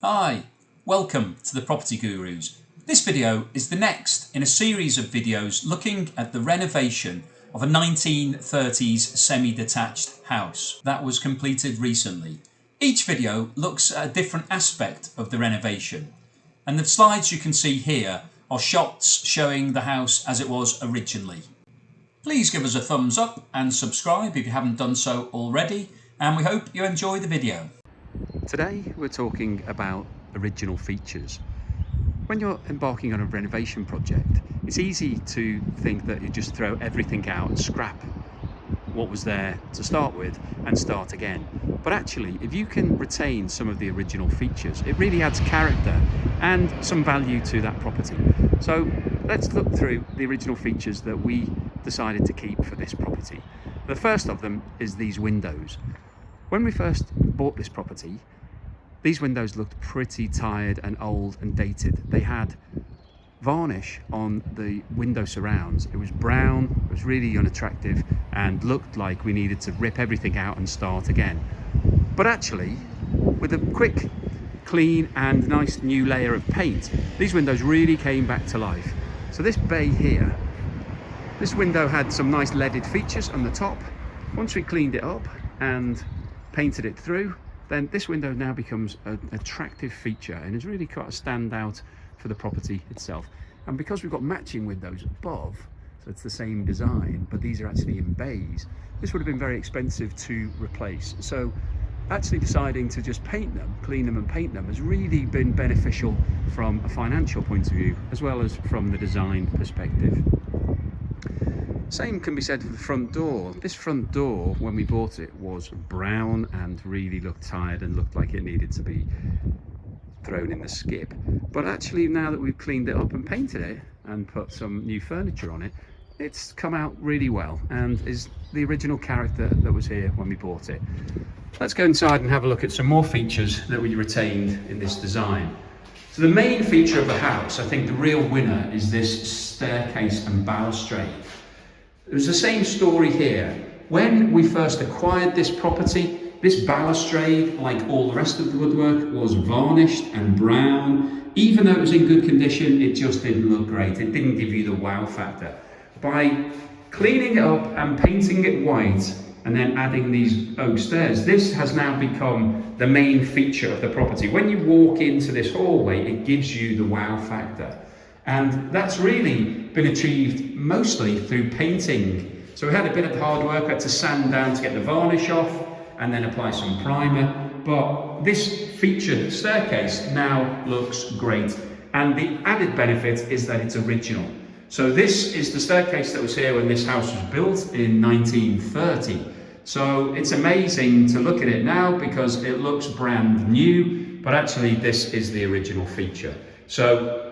Hi, welcome to the Property Gurus. This video is the next in a series of videos looking at the renovation of a 1930s semi-detached house that was completed recently. Each video looks at a different aspect of the renovation, and the slides you can see here are shots showing the house as it was originally. Please give us a thumbs up and subscribe if you haven't done so already, and we hope you enjoy the video. Today we're talking about original features. When you're embarking on a renovation project, it's easy to think that you just throw everything out and scrap what was there to start with and start again. But actually, if you can retain some of the original features, it really adds character and some value to that property. So let's look through the original features that we decided to keep for this property. The first of them is these windows. When we first bought this property, these windows looked pretty tired and old and dated. They had varnish on the window surrounds. It was brown, it was really unattractive and looked like we needed to rip everything out and start again. But actually, with a quick clean and nice new layer of paint, these windows really came back to life. So this bay here, this window had some nice leaded features on the top. Once we cleaned it up and painted it through, then this window now becomes an attractive feature and is really quite a standout for the property itself. And because we've got matching windows above, so it's the same design, but these are actually in bays, this would have been very expensive to replace. So actually deciding to just paint them, clean them and paint them has really been beneficial from a financial point of view, as well as from the design perspective. Same can be said for the front door. This front door, when we bought it, was brown and really looked tired and looked like it needed to be thrown in the skip. But actually, now that we've cleaned it up and painted it and put some new furniture on it, it's come out really well and is the original character that was here when we bought it. Let's go inside and have a look at some more features that we retained in this design. So the main feature of the house, I think the real winner, is this staircase and balustrade. It was the same story here. When we first acquired this property, this balustrade, like all the rest of the woodwork, was varnished and brown. Even though it was in good condition, it just didn't look great. It didn't give you the wow factor. By cleaning it up and painting it white and then adding these oak stairs, this has now become the main feature of the property. When you walk into this hallway, it gives you the wow factor. And that's really been achieved mostly through painting. So we had a bit of hard work, we had to sand down to get the varnish off and then apply some primer. But this featured staircase now looks great. And the added benefit is that it's original. So this is the staircase that was here when this house was built in 1930. So it's amazing to look at it now because it looks brand new, but actually this is the original feature. So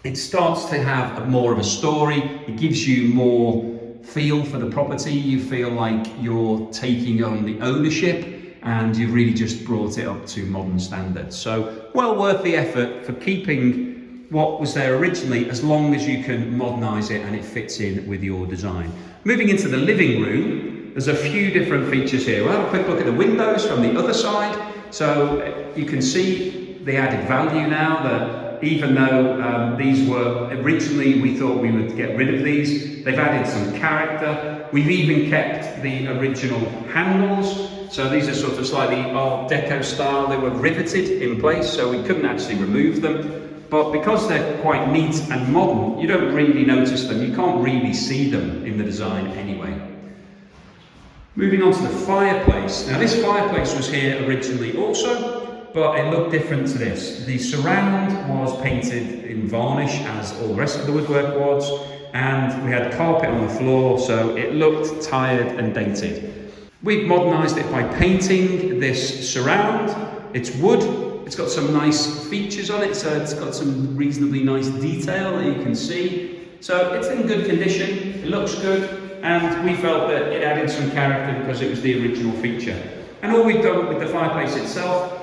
it starts to have more of a story. It gives you more feel for the property. You feel like you're taking on the ownership and you've really just brought it up to modern standards. So well worth the effort for keeping what was there originally, as long as you can modernise it and it fits in with your design. Moving into the living room, there's a few different features here. We'll have a quick look at the windows from the other side. So you can see the added value now that even though these were originally, we thought we would get rid of these, they've added some character. We've even kept the original handles. So these are sort of slightly Art Deco style. They were riveted in place, so we couldn't actually remove them. But because they're quite neat and modern, you don't really notice them. You can't really see them in the design anyway. Moving on to the fireplace. Now this fireplace was here originally also, but it looked different to this. The surround was painted in varnish, as all the rest of the woodwork was, and we had carpet on the floor, so it looked tired and dated. We've modernised it by painting this surround. It's wood, it's got some nice features on it, so it's got some reasonably nice detail that you can see. So it's in good condition, it looks good, and we felt that it added some character because it was the original feature. And all we've done with the fireplace itself,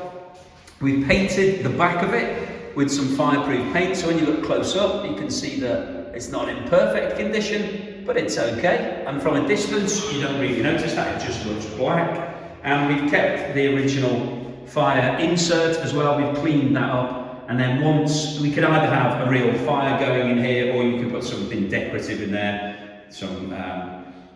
we've painted the back of it with some fireproof paint, so when you look close up you can see that it's not in perfect condition, but it's okay. And from a distance you don't really notice that, it just looks black. And we've kept the original fire insert as well. We've cleaned that up, and then once we could either have a real fire going in here, or you could put something decorative in there, some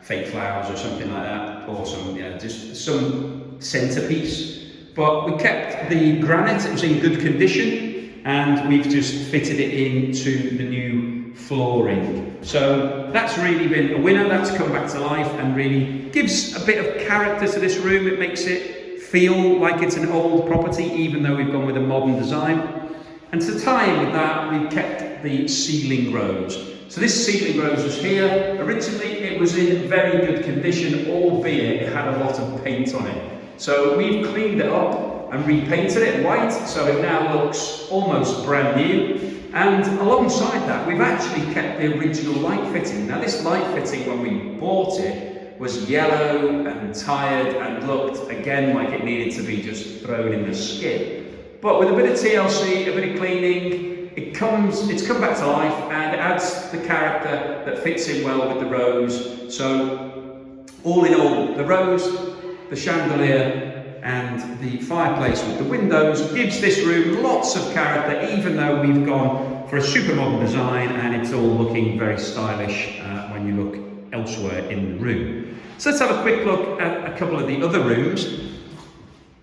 fake flowers or something like that, or some, just some centerpiece. But we kept the granite, it was in good condition, and we've just fitted it into the new flooring. So that's really been a winner. That's come back to life and really gives a bit of character to this room. It makes it feel like it's an old property, even though we've gone with a modern design. And to tie in with that, we've kept the ceiling rose. So this ceiling rose was here. Originally, it was in very good condition, albeit it had a lot of paint on it. So we've cleaned it up and repainted it white, so it now looks almost brand new. And alongside that, we've actually kept the original light fitting. Now this light fitting, when we bought it, was yellow and tired and looked again like it needed to be just thrown in the skip. But with a bit of TLC, a bit of cleaning, it's come back to life, and it adds the character that fits in well with the rose. So all in all, the rose, the chandelier and the fireplace with the windows gives this room lots of character, even though we've gone for a super modern design and it's all looking very stylish when you look elsewhere in the room. So let's have a quick look at a couple of the other rooms.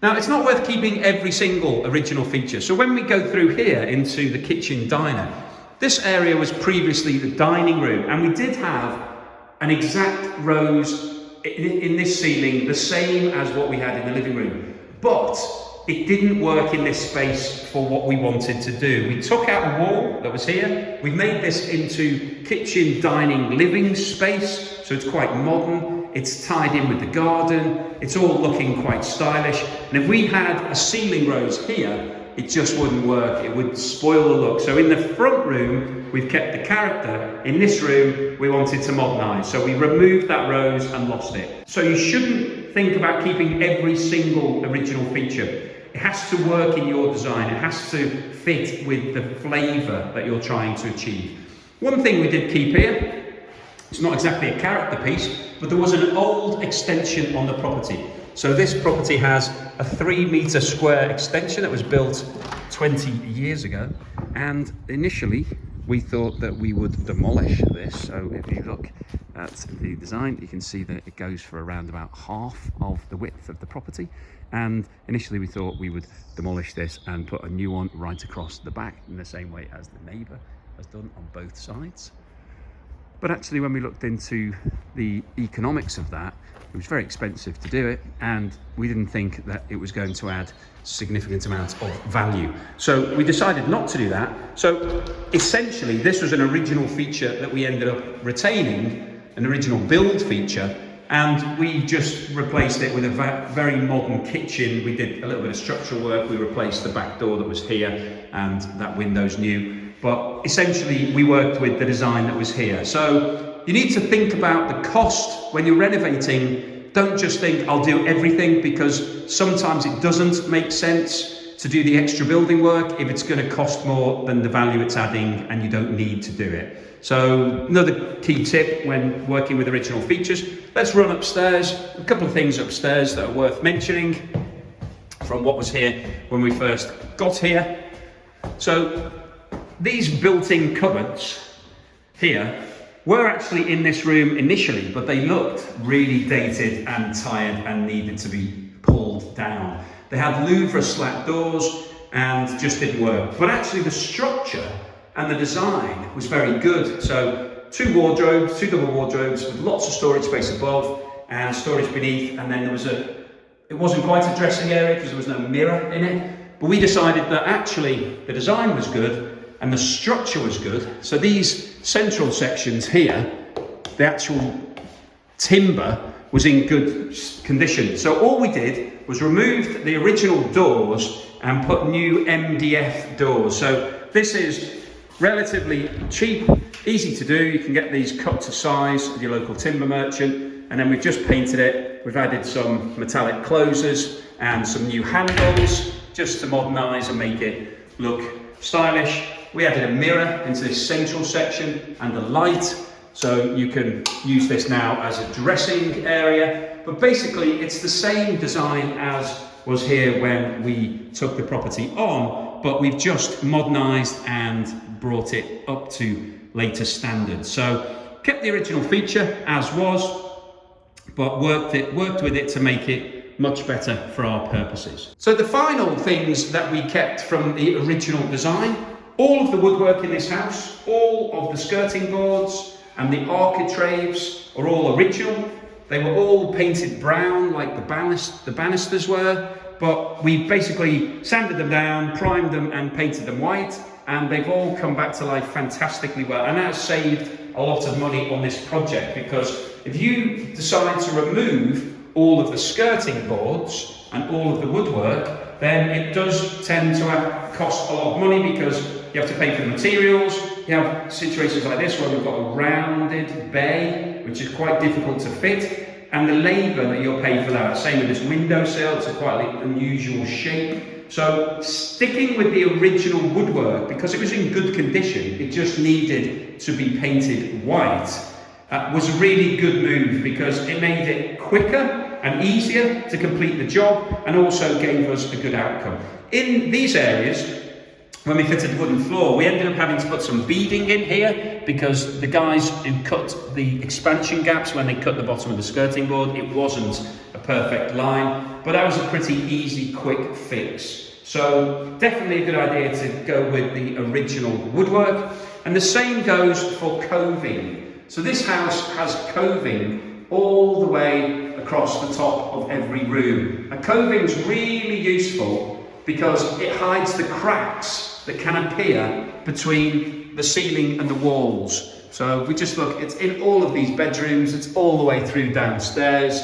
Now, it's not worth keeping every single original feature. So when we go through here into the kitchen diner, this area was previously the dining room, and we did have an exact rose in this ceiling, the same as what we had in the living room, but it didn't work in this space for what we wanted to do. We took out a wall that was here, we made this into kitchen, dining, living space, so it's quite modern, it's tied in with the garden, it's all looking quite stylish, and if we had a ceiling rose here, it just wouldn't work, it would spoil the look. So in the front room, we've kept the character. In this room, we wanted to modernise, so we removed that rose and lost it. So you shouldn't think about keeping every single original feature. It has to work in your design, it has to fit with the flavour that you're trying to achieve. One thing we did keep here, it's not exactly a character piece, but there was an old extension on the property. So this property has a 3-metre square extension that was built 20 years ago, and initially we thought that we would demolish this. So if you look at the design, you can see that it goes for around about half of the width of the property, and initially we thought we would demolish this and put a new one right across the back in the same way as the neighbour has done on both sides. But actually, when we looked into the economics of that, it was very expensive to do it, and we didn't think that it was going to add significant amounts of value. So we decided not to do that. So essentially, this was an original feature that we ended up retaining, an original build feature, and we just replaced it with a very modern kitchen. We did a little bit of structural work. We replaced the back door that was here, and that window's new. But essentially, we worked with the design that was here. So you need to think about the cost when you're renovating. Don't just think, I'll do everything, because sometimes it doesn't make sense to do the extra building work if it's going to cost more than the value it's adding and you don't need to do it. So another key tip when working with original features, let's run upstairs. A couple of things upstairs that are worth mentioning from what was here when we first got here. So these built-in cupboards here were actually in this room initially, but they looked really dated and tired and needed to be pulled down. They had Louvre slat doors and just didn't work. But actually the structure and the design was very good. So two double wardrobes with lots of storage space above and storage beneath, and then it wasn't quite a dressing area because there was no mirror in it. But we decided that actually the design was good and the structure was good. So these central sections here, the actual timber was in good condition. So all we did was remove the original doors and put new MDF doors. So this is relatively cheap, easy to do. You can get these cut to size at your local timber merchant, and then we've just painted it. We've added some metallic closers and some new handles just to modernise and make it look stylish. We added a mirror into this central section and a light, so you can use this now as a dressing area. But basically, it's the same design as was here when we took the property on, but we've just modernised and brought it up to latest standards. So kept the original feature as was, but worked with it to make it much better for our purposes. So the final things that we kept from the original design, all of the woodwork in this house, all of the skirting boards and the architraves are all original. They were all painted brown like the banisters were, but we basically sanded them down, primed them and painted them white, and they've all come back to life fantastically well. And that saved a lot of money on this project, because if you decide to remove all of the skirting boards and all of the woodwork, then it does tend to cost a lot of money, because you have to pay for the materials. You have situations like this where we've got a rounded bay, which is quite difficult to fit, and the labour that you'll pay for that. Same with this windowsill, it's a quite unusual shape. So sticking with the original woodwork, because it was in good condition, it just needed to be painted white, was a really good move, because it made it quicker and easier to complete the job, and also gave us a good outcome. In these areas, when we fitted the wooden floor, we ended up having to put some beading in here, because the guys who cut the expansion gaps when they cut the bottom of the skirting board, it wasn't a perfect line, but that was a pretty easy, quick fix. So definitely a good idea to go with the original woodwork. And the same goes for coving. So this house has coving all the way across the top of every room. And coving's really useful because it hides the cracks that can appear between the ceiling and the walls. So we just look, it's in all of these bedrooms, it's all the way through downstairs.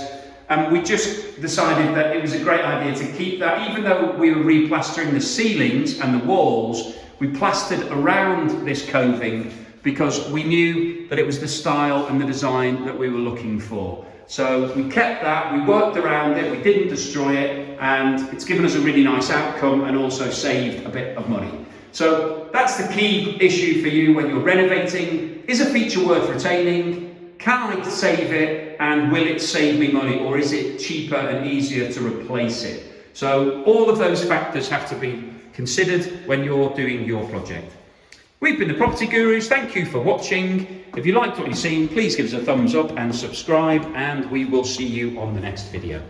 And we just decided that it was a great idea to keep that. Even though we were replastering the ceilings and the walls, we plastered around this coving because we knew that it was the style and the design that we were looking for. So we kept that, we worked around it, we didn't destroy it, and it's given us a really nice outcome and also saved a bit of money. So that's the key issue for you when you're renovating. Is a feature worth retaining? Can I save it, and will it save me money, or is it cheaper and easier to replace it? So all of those factors have to be considered when you're doing your project. We've been the Property Gurus. Thank you for watching. If you liked what you've seen, please give us a thumbs up and subscribe, and we will see you on the next video.